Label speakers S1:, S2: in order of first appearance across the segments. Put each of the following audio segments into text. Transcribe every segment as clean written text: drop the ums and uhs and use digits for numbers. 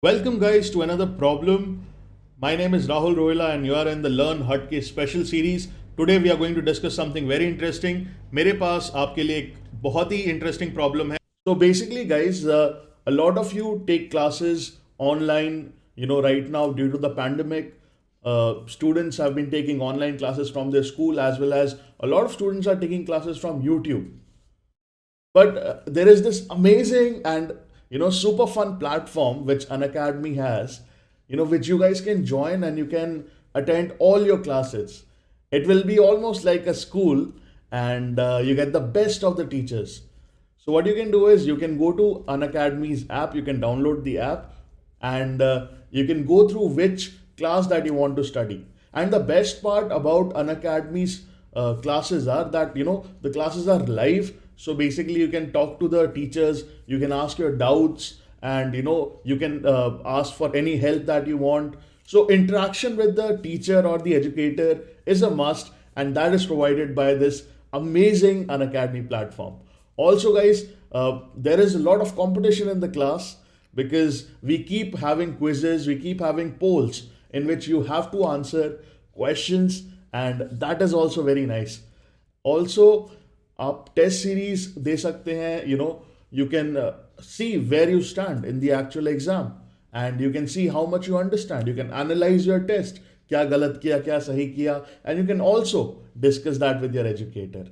S1: Welcome, guys, to another problem. My name is Rahul Rohilla, and you are in the Learn Hatke Special series. Today, we are going to discuss something very interesting. मेरे पास आपके लिए एक बहुत ही interesting problem है. So basically, guys, a lot of you take classes online. Right now due to the pandemic, students have been taking online classes from their school, as well as a lot of students are taking classes from YouTube. But there is this amazing and super fun platform which Unacademy has, which you guys can join and you can attend all your classes. It will be almost like a school, and you get the best of the teachers. So what you can do is you can go to Unacademy's app, you can download the app, and you can go through which class that you want to study. And the best part about Unacademy's classes are that the classes are live. So basically you can talk to the teachers, you can ask your doubts, and you can ask for any help that you want. So interaction with the teacher or the educator is a must, and that is provided by this amazing Unacademy platform. Also, guys, there is a lot of competition in the class because we keep having quizzes, we keep having polls in which you have to answer questions, and that is also very nice. Also, आप test series दे सकते हैं. You can see where you stand in the actual exam, and you can see how much you understand. You can analyze your test, क्या गलत किया, क्या सही किया, and you can also discuss that with your educator.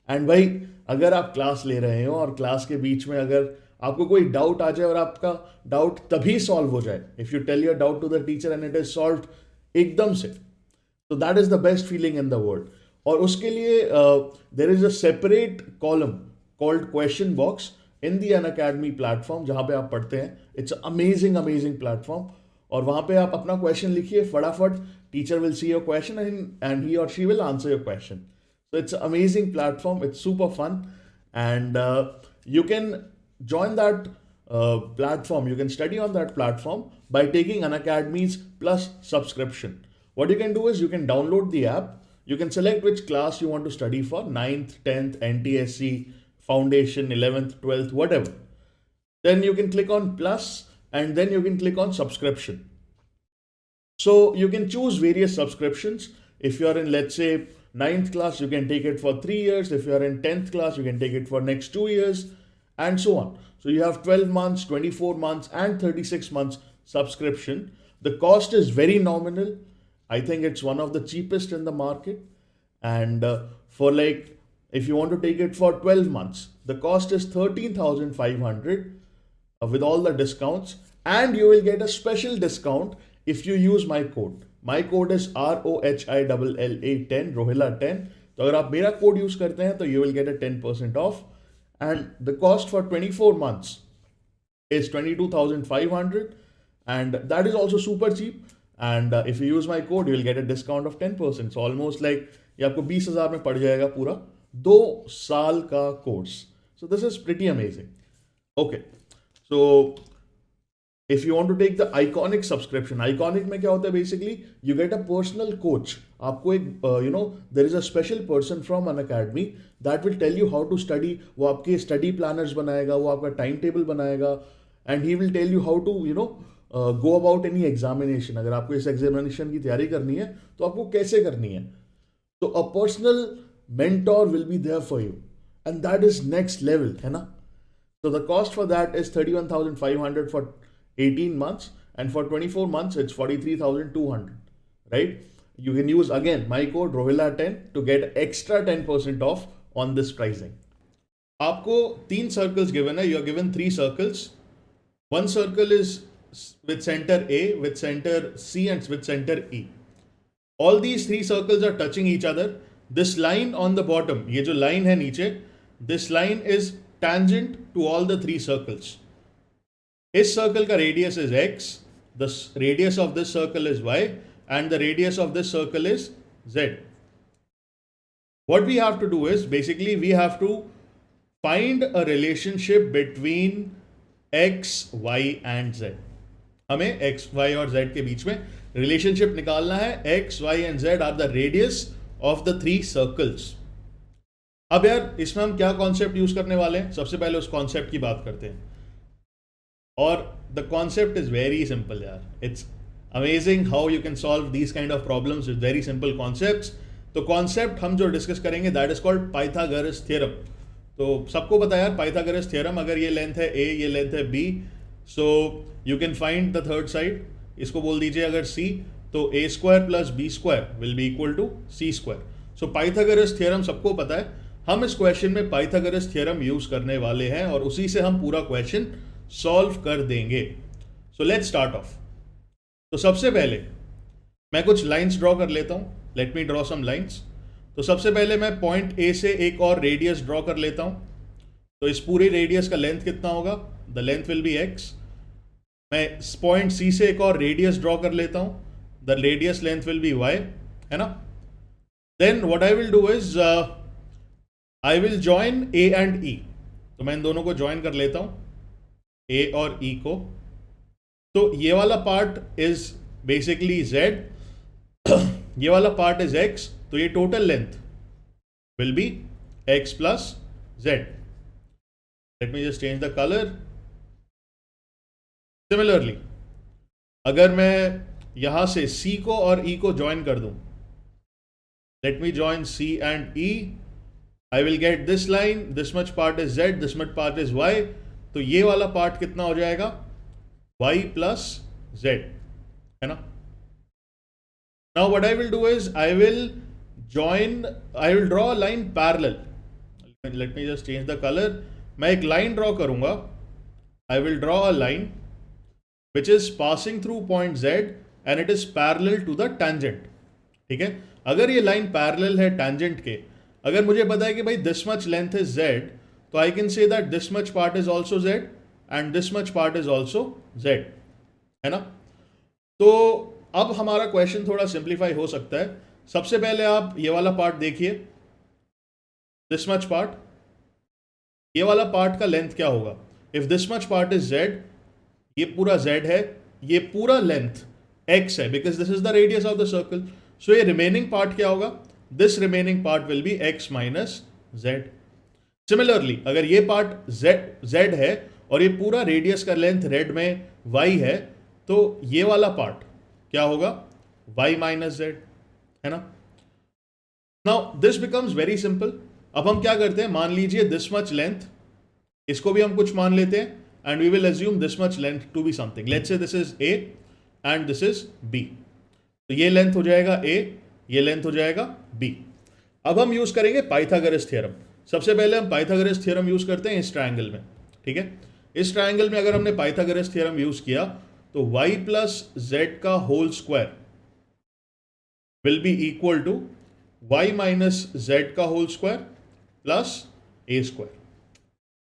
S1: And भाई, अगर आप class ले रहे हो और क्लास के बीच में अगर आपको कोई डाउट आ जाए और आपका डाउट तभी सॉल्व हो जाए, if you tell your doubt to the teacher and it is solve एकदम से, तो that is the best feeling in the world. और उसके लिए there is a separate column called question box in the Unacademy platform, जहाँ पे आप पढ़ते हैं. It's amazing amazing platform. और वहाँ पे आप अपना क्वेश्चन लिखिए फटाफट, teacher will see your question and he और she will answer your question. So it's an amazing platform. It's super fun, and you can join that platform. You can study on that platform by taking Unacademy's Plus subscription. What you can do is you can download the app. You can select which class you want to study for: 9th, 10th, NTSC, Foundation, 11th, 12th, whatever. Then you can click on Plus, and then you can click on Subscription. So you can choose various subscriptions. If you are in, let's say, 9th class, you can take it for 3 years. If you are in 10th class, you can take it for next 2 years, and so on. So you have 12 months, 24 months, and 36 months subscription. The cost is very nominal. I think it's one of the cheapest in the market. And for like, if you want to take it for 12 months, the cost is 13,500 with all the discounts. And you will get a special discount if you use my code. My code is ROHILLA10, Rohilla 10. तो अगर आप मेरा code use करते हैं तो you will get a 10% off. And the cost for 24 months is 22,500, and that is also super cheap. And if you use my code, you will get a discount of 10%. So almost like ये आपको 20,000 में पड़ जाएगा पूरा 2 साल का course. So this is pretty amazing. Okay, so if you want to take the iconic subscription, iconic में क्या होता है basically, you get a personal coach. आपको एक there is a special person from Unacademy that will tell you how to study. वो आपके study planners बनाएगा, वो आपका time table बनाएगा, and he will tell you how to go about any examination. अगर आपको इस examination की तैयारी करनी है तो आपको कैसे करनी है. So a personal mentor will be there for you, and that is next level, है ना. So the cost for that is 31,500 for 18 months, and for 24 months it's 43,200, right? You can use again my code Rohilla10 to get extra 10% off on this pricing. आपको 3 circles given है. You are given 3 circles. One circle is with center A, with center C, and with center E. All these 3 circles are touching each other. This line on the bottom, ये जो line है नीचे, this line is tangent to all the 3 circles. इस circle का radius is x, the radius of this circle is y, and the radius of this circle is z. What we have to do is basically we have to find a relationship between x, y and z. हमें x, y और z के बीच में relationship निकालना है. x, y and z are the radius of the 3 circles. अब यार इसमें हम क्या कॉन्सेप्ट यूज करने वाले हैं? सबसे पहले उस कॉन्सेप्ट की बात करते हैं. और the concept is very simple यार. It's amazing how you can solve these kind of problems with very simple concepts. तो concept हम जो डिस्कस करेंगे that is called Pythagoras theorem. तो सबको पता है यार Pythagoras theorem, अगर ये लेंथ है a, ये लेंथ है b, so you can find the third side. इसको बोल दीजिए अगर c, तो a square plus b square will be equal to c square. So Pythagoras theorem सबको पता है. हम इस क्वेश्चन में Pythagoras theorem यूज करने वाले हैं और उसी से हम पूरा क्वेश्चन सॉल्व कर देंगे. So let's start off. तो सबसे पहले मैं कुछ लाइंस ड्रॉ कर लेता हूं. Let me draw some lines. तो सबसे पहले मैं पॉइंट ए से एक और रेडियस ड्रॉ कर लेता हूं. तो इस पूरे रेडियस का लेंथ कितना होगा? The length will be X. मैं पॉइंट सी से एक और रेडियस ड्रॉ कर लेता हूं. The radius length will be Y, है ना. Then what I will do is I will join A and E. तो मैं इन दोनों को ज्वाइन कर लेता हूं, ए और ई को. तो ये वाला पार्ट इज बेसिकली z, ये वाला पार्ट इज x. तो ये total length will be x plus z. Let me just change the colour. Similarly अगर मैं यहां से c को और e को ज्वाइन कर दूं, let me join c and e, I will get this line. This much part is z, this much part is y. तो ये वाला पार्ट कितना हो जाएगा? y प्लस z, है ना. Now what I will do is I will draw a line parallel. Let me just change the color. मैं एक लाइन ड्रॉ करूंगा. I will draw a line which is passing through point z and it is parallel to the tangent. ठीक है. अगर ये line parallel है tangent के, अगर मुझे पता है कि भाई this much length is z, तो I can say that this much part is also z and this much part is also z, है ना. तो अब हमारा क्वेश्चन थोड़ा सिंप्लीफाई हो सकता है. सबसे पहले आप ये वाला पार्ट देखिए, दिस मच पार्ट. ये वाला पार्ट का लेंथ क्या होगा? If this much part is z, ये पूरा z है, ये पूरा लेंथ x है, because this is the radius of the circle. So ये रिमेनिंग पार्ट क्या होगा? This remaining part will be x minus z. Similarly अगर ये पार्ट z है और ये पूरा रेडियस का लेंथ रेड में y है, तो ये वाला पार्ट क्या होगा? y माइनस z, है ना. Now this becomes very simple. अब हम क्या करते हैं, मान लीजिए दिस मच लेंथ, इसको भी हम कुछ मान लेते हैं and we will assume this much length to be something. Let's say this is a and this is b. तो ये लेंथ हो जाएगा a, ये लेंथ हो जाएगा b. अब हम यूज करेंगे पाइथागोरस थ्योरम. सबसे पहले हम पाइथागोरस थ्योरम यूज करते हैं इस ट्रायंगल में. ठीक है. इस ट्रायंगल में अगर हमने पाइथागोरस थ्योरम यूज किया तो y प्लस z का whole square will be equal to y minus z का whole square plus a square.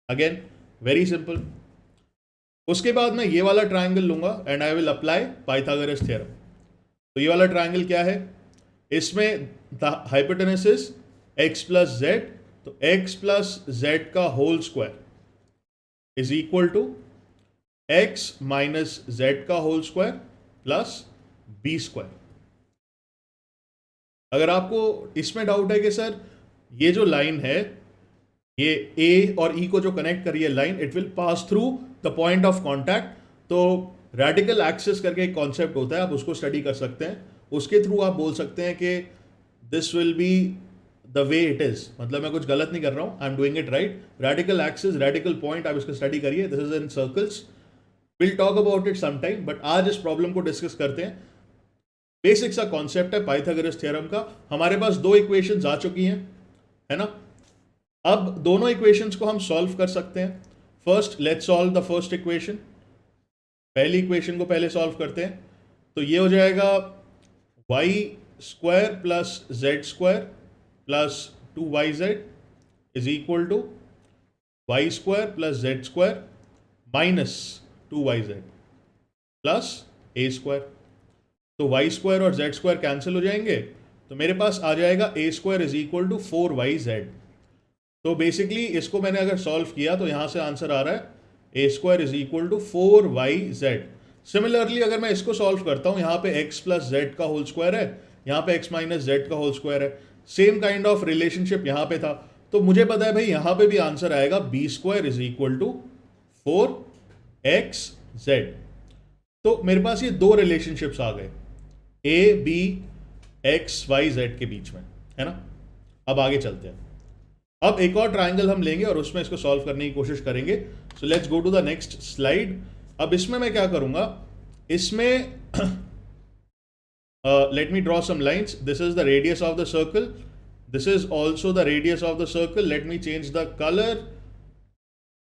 S1: Again very simple. उसके बाद मैं ये वाला ट्रायंगल लूंगा and I will apply Pythagoras theorem. तो ये वाला ट्रायंगल क्या है? इसमें the hypotenuse is x plus z. तो x प्लस z का whole square is equal to x minus z का whole square plus b square. अगर आपको इसमें डाउट है कि सर ये जो लाइन है, ये a और e को जो कनेक्ट कर रही है line, it will pass through the point of contact. तो रेडिकल एक्सिस करके एक कॉन्सेप्ट होता है, आप उसको स्टडी कर सकते हैं. उसके थ्रू आप बोल सकते हैं कि this will be the way it is. मतलब मैं कुछ गलत नहीं कर रहा हूं, I am doing it right. Radical axis, radical point, आप इसको स्टडी करिए. This is in circles. Will talk about it sometime, but आज इस प्रॉब्लम को डिस्कस करते हैं. बेसिक सा कॉन्सेप्ट है पाइथागोरस थ्योरम का. हमारे पास दो इक्वेशंस आ चुकी हैं, है ना. अब दोनों इक्वेशंस को हम सॉल्व कर सकते हैं. First let's solve the first equation. पहली इक्वेशन को पहले सॉल्व करते हैं. तो ये हो जाएगा y square plus z square plus 2yz is equal to y square plus z square minus 2yz plus a square. तो y स्क्वायर और z स्क्वायर कैंसिल हो जाएंगे, तो मेरे पास आ जाएगा a square is equal to 4yz. तो बेसिकली इसको मैंने अगर सॉल्व किया तो यहां से आंसर आ रहा है a square is equal to 4yz. Similarly अगर मैं इसको सॉल्व करता हूं, यहां पे x प्लस z का होल स्क्वायर है, यहां पे x माइनस z का होल स्क्वायर है. सेम काइंड ऑफ रिलेशनशिप यहां पे था, तो मुझे पता है भाई यहां पे भी आंसर आएगा b square is equal to 4xz. Z. तो मेरे पास ये दो रिलेशनशिप्स आ गए, A B X Y Z के बीच में, है ना। अब आगे चलते हैं। अब एक और ट्राइंगल हम लेंगे और उसमें इसको सॉल्व करने की कोशिश करेंगे। So let's go to the next slide. अब इसमें मैं क्या करूंगा, इसमें let me draw some lines. This is the radius of the circle. This is also the radius of the circle. Let me change the color.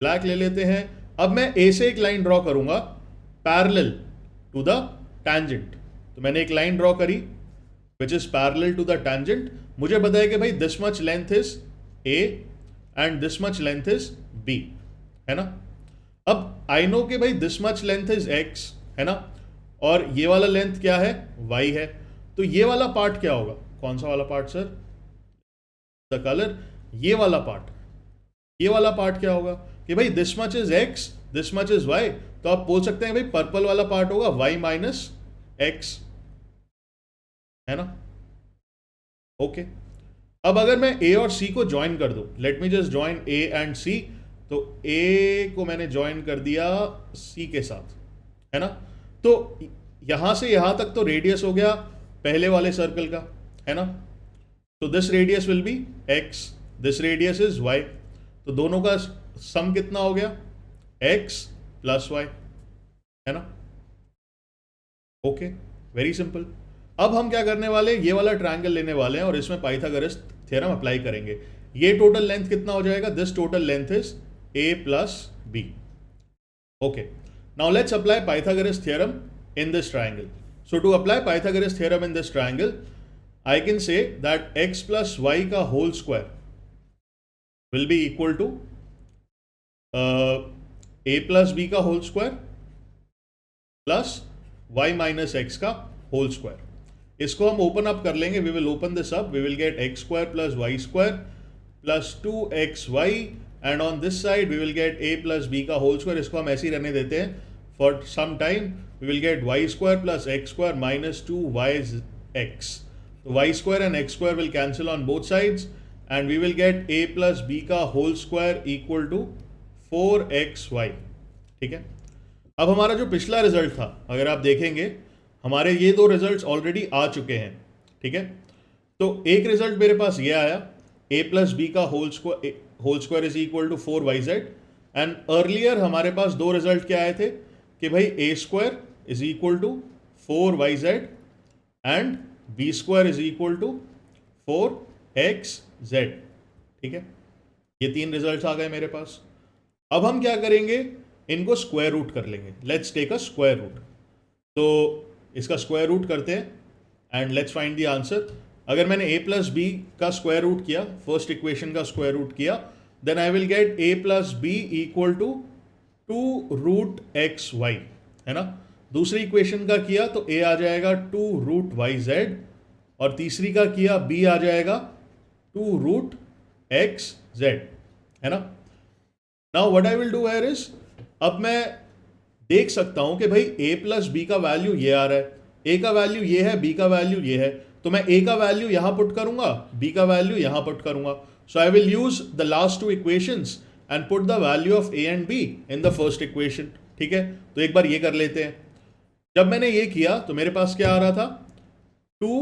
S1: Black ले लेते हैं। अब मैं A से एक लाइन ड्रॉ करूंगा parallel to the tangent. तो मैंने एक लाइन ड्रॉ करी which is parallel to the tangent. मुझे बताया कि भाई this much length is A and this much length is B, है ना। अब I know कि भाई this much length is X, है ना, और ये वाला लेंथ क्या है, y है। तो ये वाला पार्ट क्या होगा, कौन सा वाला पार्ट सर, द कलर, ये वाला पार्ट क्या होगा कि भाई this much is x, this much is y। तो आप बोल सकते हैं भाई पर्पल वाला पार्ट होगा y माइनस एक्स, है ना। ओके, अब अगर मैं a और c को ज्वाइन कर दूं, let me just join a and c। तो a को मैंने ज्वाइन कर दिया c के साथ, है ना। तो यहां से यहां तक तो रेडियस हो गया पहले वाले सर्कल का, है ना। तो this radius will be x, this radius is y। तो दोनों का सम कितना हो गया, x प्लस y, है ना। Okay, very simple. अब हम क्या करने वाले हैं, ये वाला ट्रायंगल लेने वाले हैं और इसमें पाइथागोरस थ्योरम अप्लाई करेंगे। ये टोटल लेंथ कितना हो जाएगा, this total length is a plus b। Okay, now let's apply Pythagoras theorem in this triangle. So to apply Pythagoras theorem in this triangle, I can say that x plus y का whole square will be equal to a plus b का whole square plus y minus x का whole square. इसको हम open up कर लेंगे, we will open this up, we will get x square plus y square plus 2xy and on this side we will get a plus b का whole square. इसको हम ऐसे ही रहने देते हैं for some time. We will get y square plus x square minus 2yx. So y square and x square will cancel on both sides and we will get a plus b का whole square equal to 4xy, ठीक है। अब हमारा जो पिछला result था, अगर आप देखेंगे हमारे ये दो रिजल्ट्स ऑलरेडी आ चुके हैं, ठीक है। तो एक रिजल्ट मेरे पास ये आया, a प्लस बी का whole square is equal to 4yz, and earlier हमारे पास दो रिजल्ट क्या आए थे कि भाई a square is equal to 4yz and b square is equal to 4xz, ठीक है। ये तीन रिजल्ट्स आ गए मेरे पास। अब हम क्या करेंगे, इनको स्क्वायर रूट कर लेंगे। Let's take a square root. तो इसका स्क्वायर रूट करते हैं and let's find the answer. अगर मैंने a प्लस बी का स्क्वायर रूट किया, फर्स्ट इक्वेशन का स्क्वायर रूट किया, then I will get a plus B equal to 2 root X Y, है ना। दूसरी इक्वेशन का किया तो a आ जाएगा 2 रूट वाई जेड, और तीसरी का किया b आ जाएगा 2 रूट एक्स जेड, है ना। Now what I will do here is, अब मैं देख सकता हूं कि भाई a प्लस बी का वैल्यू ये आ रहा है, a का वैल्यू ये है, b का वैल्यू ये है, तो मैं a का वैल्यू यहां पुट करूंगा, b का वैल्यू यहां पुट करूंगा। So I will use the last two equations and put the value of a and b in the first equation, ठीक है। तो एक बार ये कर लेते हैं। जब मैंने ये किया तो मेरे पास क्या आ रहा था, 2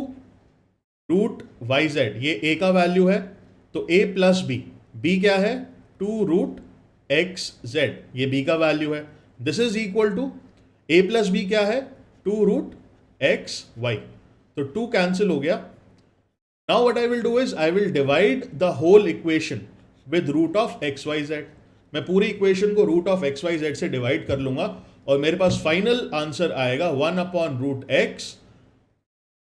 S1: रूट वाई जेड, ये a का वैल्यू है, तो a प्लस b क्या है, 2 रूट एक्स जेड, ये b का वैल्यू है। This is equal to a plus B क्या है, 2 रूट एक्स वाई, तो 2 कैंसिल हो गया। Now what I will do is I will divide the whole equation with root of X Y Z. मैं पूरी equation को root of X Y Z से divide कर लूंगा और मेरे पास फाइनल आंसर आएगा 1 upon root X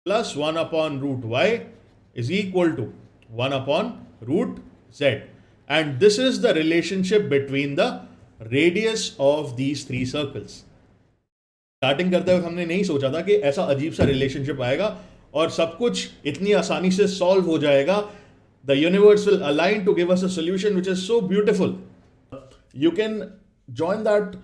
S1: plus 1 upon root Y is equal to 1 upon root Z, and this is the relationship between the radius of these 3 circles. Starting करते वक्त हमने नहीं सोचा था कि ऐसा अजीब सा रिलेशनशिप आएगा और सब कुछ इतनी आसानी से सॉल्व हो जाएगा। The universe will align to give us a solution which is so beautiful. You can join that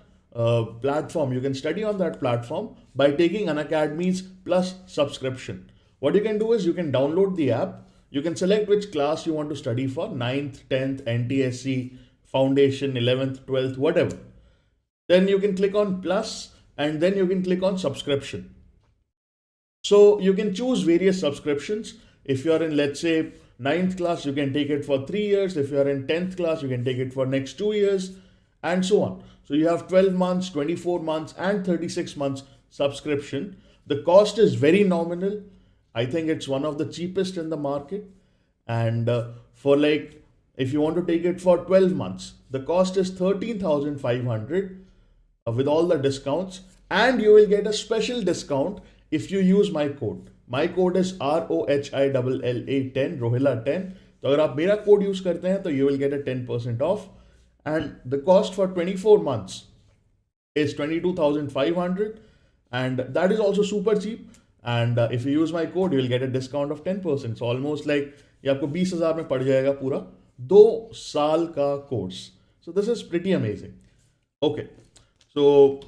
S1: platform, you can study on that platform by taking Unacademy's plus subscription. What you can do is you can download the app, you can select which class you want to study for, 9th, 10th, NTSC, Foundation, 11th, 12th, whatever. Then you can click on plus, and then you can click on subscription. So you can choose various subscriptions. If you are in, let's say, ninth class, you can take it for 3 years. If you are in 10th class, you can take it for next 2 years, and so on. So you have 12 months, 24 months, and 36 months subscription. The cost is very nominal. I think it's one of the cheapest in the market. And for like, if you want to take it for 12 months, the cost is 13,500 with all the discounts, and you will get a special discount if you use my code. My code is ROHILLA10, Rohilla 10. तो अगर आप मेरा code use करते हैं तो you will get a 10% off, and the cost for 24 months is 22,500, and that is also super cheap. And if you use my code, you will get a discount of 10%. So almost like ये आपको 20,000 में पड़ जाएगा पूरा 2 साल का course. So this is pretty amazing. Okay, so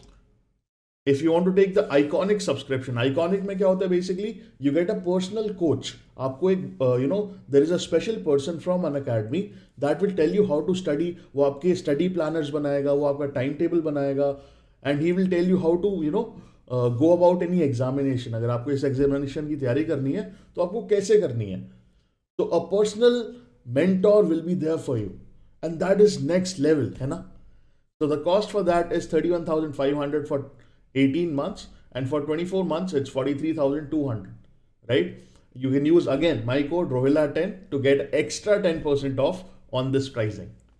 S1: if you want to take the iconic subscription, iconic में क्या होता है basically, you get a personal coach. आपको एक there is a special person from Unacademy that will tell you how to study. वो आपके study planners बनाएगा, वो आपका timetable बनाएगा, and he will tell you how to go about any examination. अगर आपको इस examination की तैयारी करनी है तो आपको कैसे करनी है. So a personal mentor will be there for you, and that is next level, है ना? So the cost for that is 31,500 for 18 months, and for 24 months it's 43,200, right? You can use again my code Rohilla10 to get extra 10% off on this pricing.